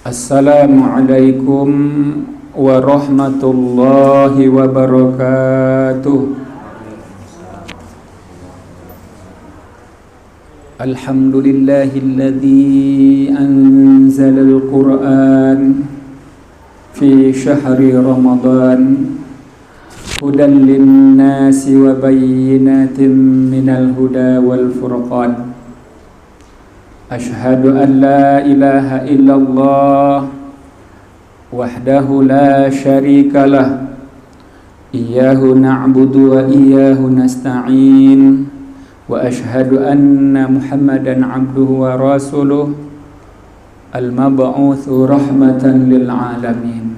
Assalamualaikum warahmatullahi wabarakatuh. Alhamdulillahilladzi anzalal Qur'an fi syahri Ramadan hudan linnasi wa bayyinatin minal huda wal furqan. Ashhadu an la ilaha illallah wahdahu la syarikalah, iyyahu na'budu wa iyyahu nasta'in, wa ashhadu anna Muhammadan abduhu wa rasuluh al-mab'utsu rahmatan lil alamin.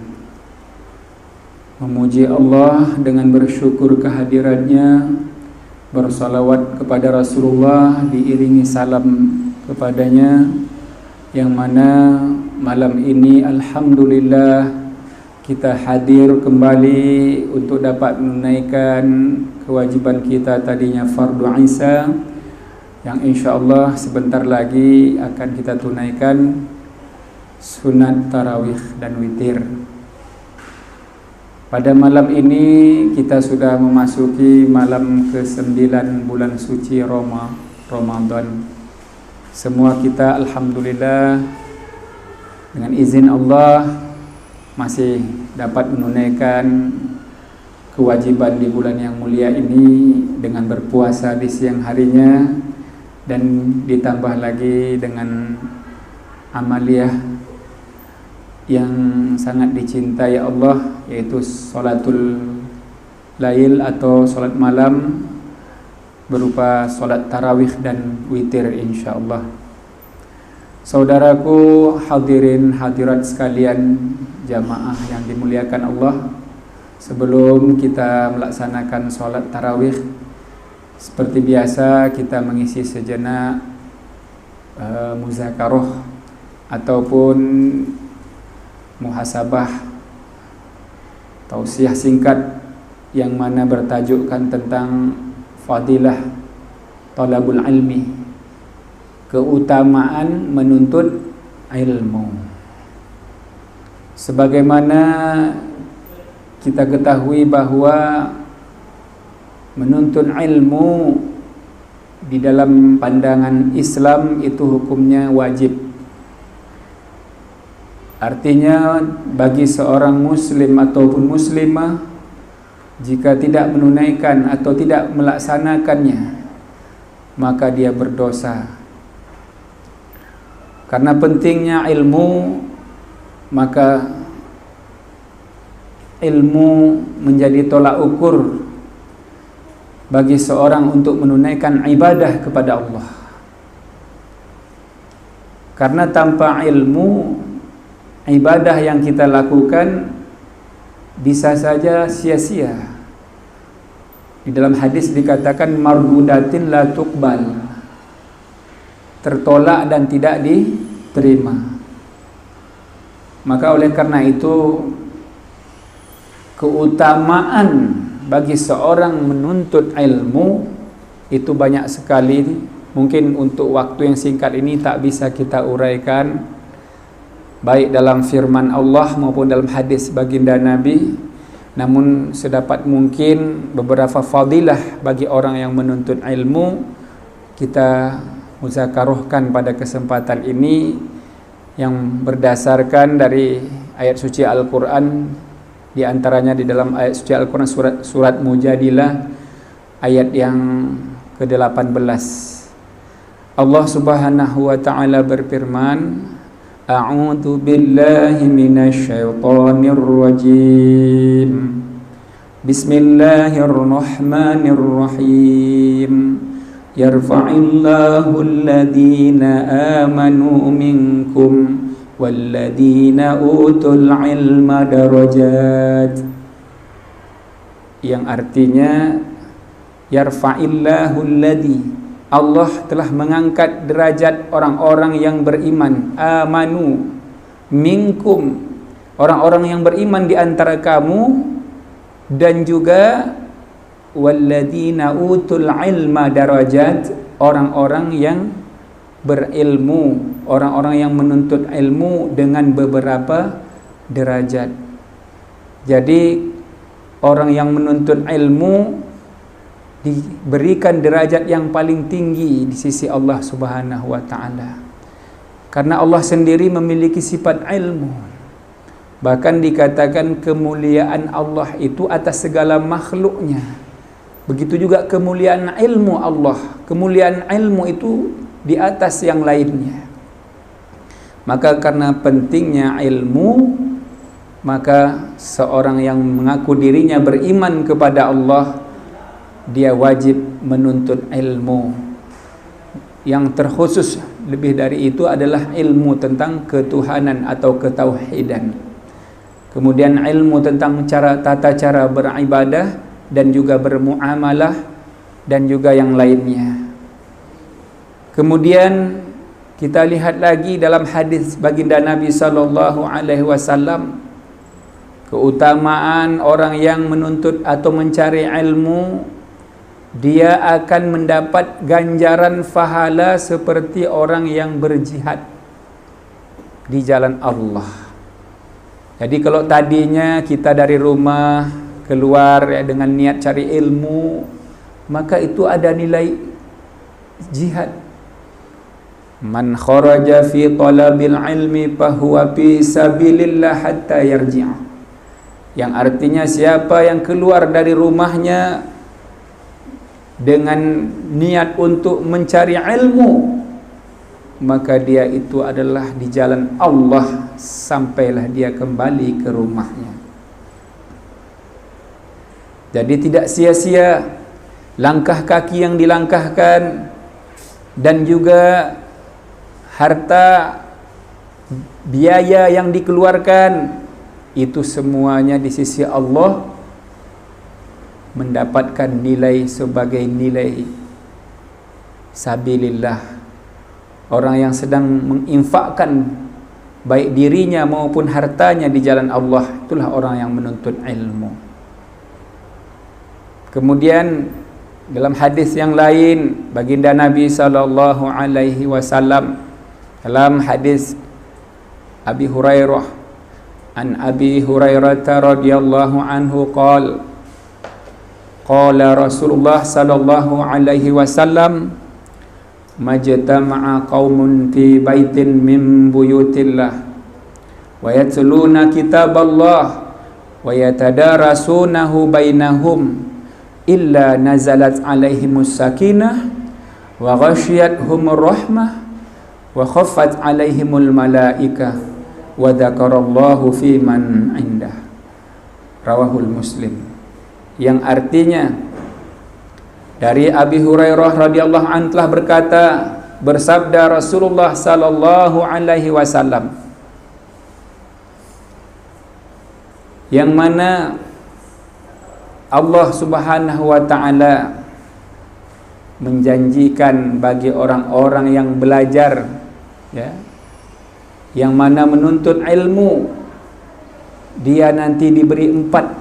Memuji Allah dengan bersyukur kehadirannya, bersalawat kepada Rasulullah diiringi salam kepadanya, yang mana malam ini alhamdulillah kita hadir kembali untuk dapat menunaikan kewajiban kita tadinya fardu Isya, yang insyaallah sebentar lagi akan kita tunaikan sunat tarawih dan witir. Pada malam ini kita sudah memasuki malam ke-9 bulan suci Ramadan. Semua kita alhamdulillah dengan izin Allah masih dapat menunaikan kewajiban di bulan yang mulia ini dengan berpuasa di siang harinya, dan ditambah lagi dengan amaliyah yang sangat dicintai Allah, yaitu sholatul lail atau sholat malam berupa sholat tarawih dan witir insyaallah. Saudaraku hadirin hadirat sekalian, jamaah yang dimuliakan Allah, sebelum kita melaksanakan sholat tarawih, seperti biasa kita mengisi sejenak muzakarah ataupun muhasabah, tausiah singkat yang mana bertajukkan tentang fadilah talabul ilmi, keutamaan menuntut ilmu. Sebagaimana kita ketahui bahwa menuntut ilmu di dalam pandangan Islam itu hukumnya wajib. Artinya bagi seorang muslim ataupun muslimah, jika tidak menunaikan atau tidak melaksanakannya, maka dia berdosa. Karena pentingnya ilmu, maka ilmu menjadi tolak ukur bagi seorang untuk menunaikan ibadah kepada Allah. Karena tanpa ilmu, ibadah yang kita lakukan bisa saja sia-sia. Di dalam hadis dikatakan mardudatin la tuqbal, tertolak dan tidak diterima. Maka oleh karena itu, keutamaan bagi seorang menuntut ilmu itu banyak sekali. Mungkin untuk waktu yang singkat ini tak bisa kita uraikan, baik dalam firman Allah maupun dalam hadis baginda Nabi. Namun sedapat mungkin beberapa fadilah bagi orang yang menuntut ilmu kita muzakarohkan pada kesempatan ini, yang berdasarkan dari ayat suci Al-Quran, di antaranya di dalam ayat suci Al-Quran surat Mujadilah ayat yang ke-18. Allah Subhanahu wa taala berfirman, A'udzu billahi minasy syaithanir rajim. Bismillahirrahmanirrahim. Yarfa'illahu alladhina amanu minkum walladzina utul ilma darajat. Yang artinya yarfa'illahu alladhi, Allah telah mengangkat derajat orang-orang yang beriman, amanu minkum, orang-orang yang beriman di antara kamu, dan juga walladzina utul ilma darajat, orang-orang yang berilmu, orang-orang yang menuntut ilmu dengan beberapa derajat. Jadi orang yang menuntut ilmu diberikan derajat yang paling tinggi di sisi Allah Subhanahu wa taala. Karena Allah sendiri memiliki sifat ilmu. Bahkan dikatakan kemuliaan Allah itu atas segala makhluknya. Begitu juga kemuliaan ilmu Allah. Kemuliaan ilmu itu di atas yang lainnya. Maka karena pentingnya ilmu, maka seorang yang mengaku dirinya beriman kepada Allah, dia wajib menuntut ilmu. Yang terkhusus lebih dari itu adalah ilmu tentang ketuhanan atau ketauhidan. Kemudian ilmu tentang tata cara beribadah dan juga bermuamalah dan juga yang lainnya. Kemudian kita lihat lagi dalam hadis baginda Nabi sallallahu alaihi wasallam, keutamaan orang yang menuntut atau mencari ilmu, dia akan mendapat ganjaran pahala seperti orang yang berjihad di jalan Allah. Jadi kalau tadinya kita dari rumah keluar dengan niat cari ilmu, maka itu ada nilai jihad. Man kharaja fi talabil ilmi fahuwa fi sabilillah hatta yarji'a. Yang artinya siapa yang keluar dari rumahnya dengan niat untuk mencari ilmu, maka dia itu adalah di jalan Allah sampailah dia kembali ke rumahnya. Jadi tidak sia-sia langkah kaki yang dilangkahkan dan juga harta biaya yang dikeluarkan, itu semuanya di sisi Allah mendapatkan nilai sebagai nilai sabilillah. Orang yang sedang menginfakkan baik dirinya maupun hartanya di jalan Allah, itulah orang yang menuntut ilmu. Kemudian dalam hadis yang lain baginda Nabi sallallahu alaihi wasallam, dalam hadis Abi Hurairah, an Abi Hurairah radhiyallahu anhu qala Rasulullah sallallahu alaihi wasallam, majtama'a qaumun fi baitin min buyutillah wa yatluna kitaballah wa yatadarasunahu bainahum illa nazalat alaihimus sakinah wa ghasyiyatuhumur rahmah wa khaffat alaihimul malaikah wa dzakarallahu fi man indah. Rawahul Muslim. Yang artinya dari Abi Hurairah radhiyallahu anhu telah berkata, bersabda Rasulullah sallallahu alaihi wasallam, yang mana Allah Subhanahu wa taala menjanjikan bagi orang-orang yang belajar, ya, yang mana menuntut ilmu, dia nanti diberi 4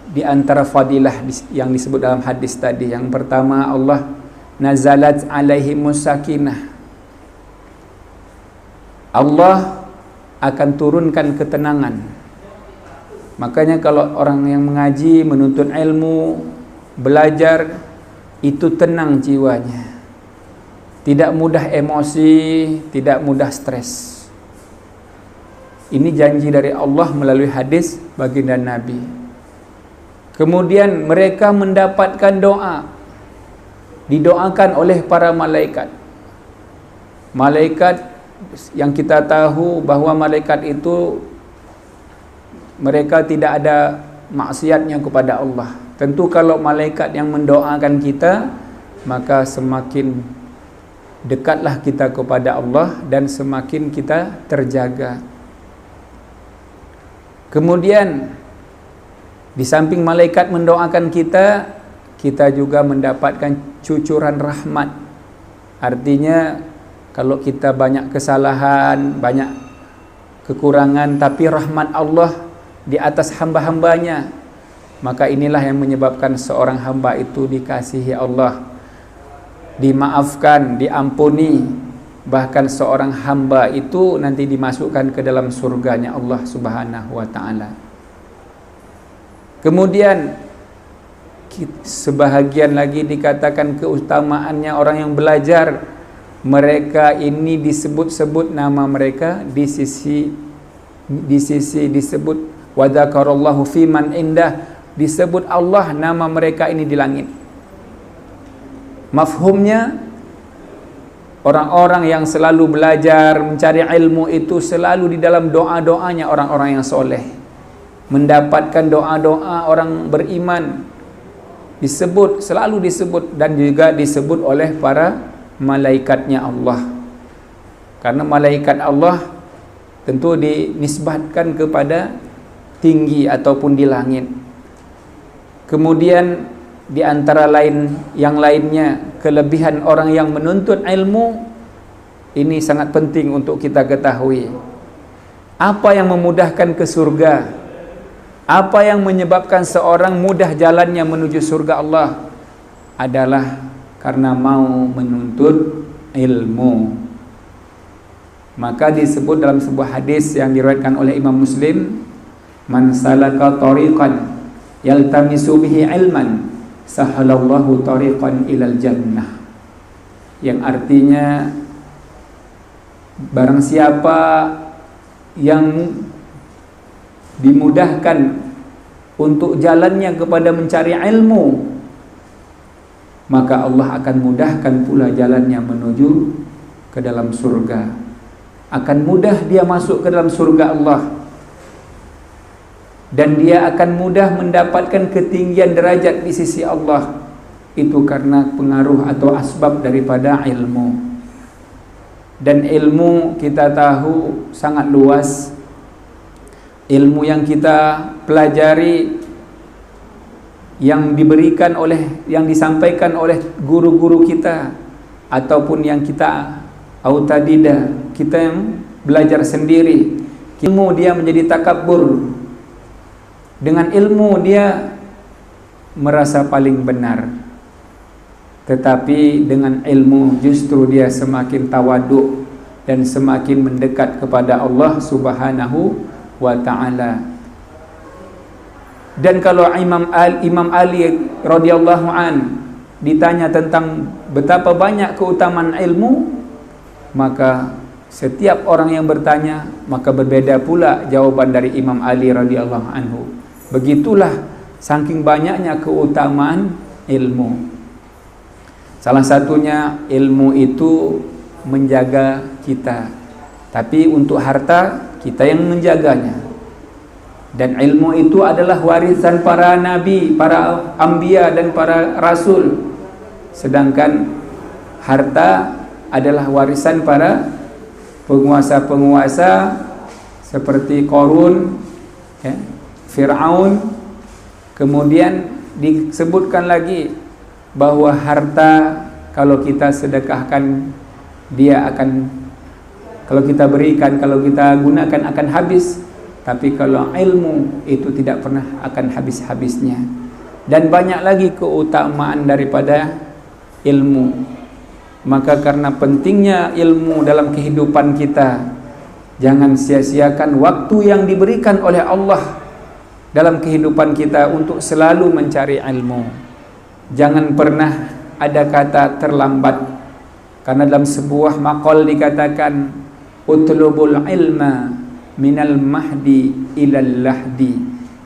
di antara fadilah yang disebut dalam hadis tadi. Yang pertama, Allah nazalat alaihimus sakinah, Allah akan turunkan ketenangan. Makanya kalau orang yang mengaji, menuntut ilmu, belajar, itu tenang jiwanya, tidak mudah emosi, tidak mudah stres. Ini janji dari Allah melalui hadis baginda Nabi. Kemudian mereka mendapatkan doa, didoakan oleh para malaikat. Malaikat yang kita tahu bahwa malaikat itu mereka tidak ada maksiatnya kepada Allah. Tentu kalau malaikat yang mendoakan kita, maka semakin dekatlah kita kepada Allah dan semakin kita terjaga. Kemudian di samping malaikat mendoakan kita, kita juga mendapatkan cucuran rahmat. Artinya kalau kita banyak kesalahan, banyak kekurangan, tapi rahmat Allah di atas hamba-hambanya, maka inilah yang menyebabkan seorang hamba itu dikasihi Allah, dimaafkan, diampuni, bahkan seorang hamba itu nanti dimasukkan ke dalam surganya Allah Subhanahu wa taala. Kemudian sebahagian lagi dikatakan keutamaannya orang yang belajar, mereka ini disebut-sebut nama mereka di sisi disebut wa dzakarallahu fi man indah, disebut Allah nama mereka ini di langit. Mafhumnya, orang-orang yang selalu belajar mencari ilmu itu selalu di dalam doa-doanya orang-orang yang soleh, mendapatkan doa-doa orang beriman, selalu disebut, dan juga disebut oleh para malaikatnya Allah. Karena malaikat Allah tentu dinisbatkan kepada tinggi ataupun di langit. Kemudian di antara yang lainnya, kelebihan orang yang menuntut ilmu ini sangat penting untuk kita ketahui. Apa yang memudahkan ke surga? Apa yang menyebabkan seorang mudah jalannya menuju surga Allah? Adalah karena mau menuntut ilmu. Maka disebut dalam sebuah hadis yang diriwayatkan oleh Imam Muslim, man salaka tariqan yaltamisu bihi ilman sahalallahu tariqan ilal jannah, yang artinya barang siapa yang dimudahkan untuk jalannya kepada mencari ilmu, maka Allah akan mudahkan pula jalannya menuju ke dalam surga. Akan mudah dia masuk ke dalam surga Allah, dan dia akan mudah mendapatkan ketinggian derajat di sisi Allah. Itu karena pengaruh atau asbab daripada ilmu. Dan ilmu kita tahu sangat luas. Ilmu yang kita pelajari, yang diberikan yang disampaikan oleh guru-guru kita, ataupun yang kita autadidah, kita yang belajar sendiri. Ilmu dia menjadi takabur. Dengan ilmu dia merasa paling benar, tetapi dengan ilmu justru dia semakin tawaduk dan semakin mendekat kepada Allah Subhanahu wa ta'ala. Dan kalau Imam Ali radhiyallahu an ditanya tentang betapa banyak keutamaan ilmu, maka setiap orang yang bertanya, maka berbeda pula jawaban dari Imam Ali radhiyallahu anhu. Begitulah saking banyaknya keutamaan ilmu. Salah satunya ilmu itu menjaga kita, tapi untuk harta kita yang menjaganya. Dan ilmu itu adalah warisan para nabi, para anbiya dan para rasul. Sedangkan harta adalah warisan para penguasa-penguasa seperti Qarun, ya, Fir'aun. Kemudian disebutkan lagi bahwa harta kalau kita sedekahkan, dia akan, kalau kita berikan, kalau kita gunakan akan habis. Tapi kalau ilmu itu tidak pernah akan habis-habisnya. Dan banyak lagi keutamaan daripada ilmu. Maka karena pentingnya ilmu dalam kehidupan kita, jangan sia-siakan waktu yang diberikan oleh Allah dalam kehidupan kita untuk selalu mencari ilmu. Jangan pernah ada kata terlambat, karena dalam sebuah maqal dikatakan utlubul ilma minal mahdi ilal lahdi,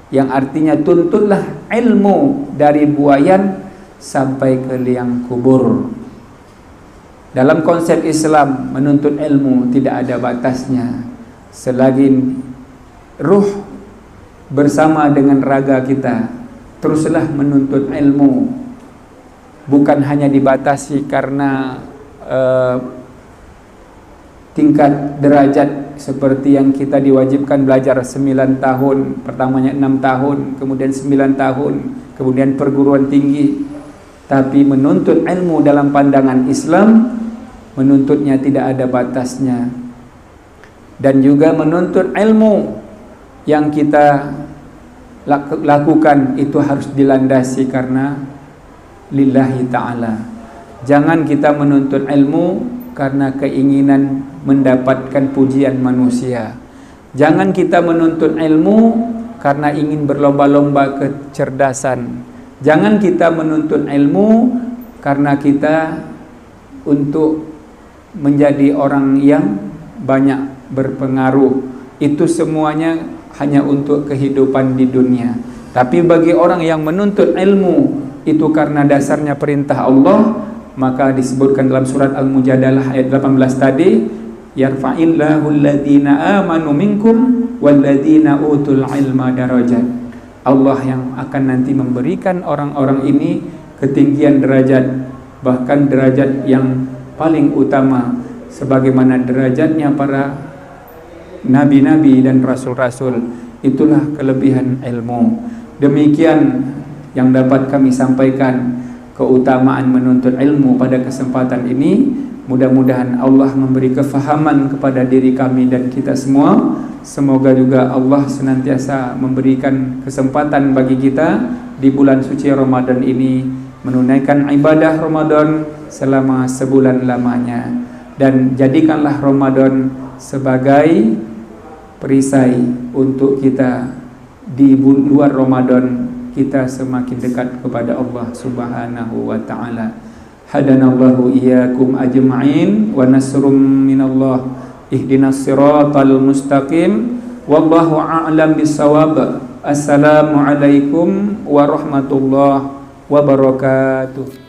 yang artinya tuntutlah ilmu dari buayan sampai ke liang kubur. Dalam konsep Islam, menuntut ilmu tidak ada batasnya selagi ruh bersama dengan raga kita. Teruslah menuntut ilmu, bukan hanya dibatasi karena tingkat derajat seperti yang kita diwajibkan belajar 9 tahun, pertamanya 6 tahun, kemudian 9 tahun, kemudian perguruan tinggi. Tapi menuntut ilmu dalam pandangan Islam, menuntutnya tidak ada batasnya. Dan juga menuntut ilmu yang kita lakukan itu harus dilandasi karena lillahi ta'ala. Jangan kita menuntut ilmu karena keinginan mendapatkan pujian manusia. Jangan kita menuntut ilmu karena ingin berlomba-lomba kecerdasan. Jangan kita menuntut ilmu karena kita untuk menjadi orang yang banyak berpengaruh. Itu semuanya hanya untuk kehidupan di dunia. Tapi bagi orang yang menuntut ilmu itu karena dasarnya perintah Allah, maka disebutkan dalam surat Al-Mujadalah ayat 18 tadi, yarfa'illahu alladhina amanu minkum walladhina utul ilma darajat. Allah yang akan nanti memberikan orang-orang ini ketinggian derajat, bahkan derajat yang paling utama sebagaimana derajatnya para nabi-nabi dan rasul-rasul. Itulah kelebihan ilmu. Demikian yang dapat kami sampaikan keutamaan menuntut ilmu pada kesempatan ini. Mudah-mudahan Allah memberi kefahaman kepada diri kami dan kita semua. Semoga juga Allah senantiasa memberikan kesempatan bagi kita di bulan suci Ramadan ini menunaikan ibadah Ramadan selama sebulan lamanya. Dan jadikanlah Ramadan sebagai perisai untuk kita di luar Ramadan kita semakin dekat kepada Allah Subhanahu wa taala. Hadanallahu iyyakum ajma'in wa nasrum minallah. Ihdinas siratal mustaqim. Wallahu a'lam bissawab. Assalamu alaikum warahmatullahi wabarakatuh.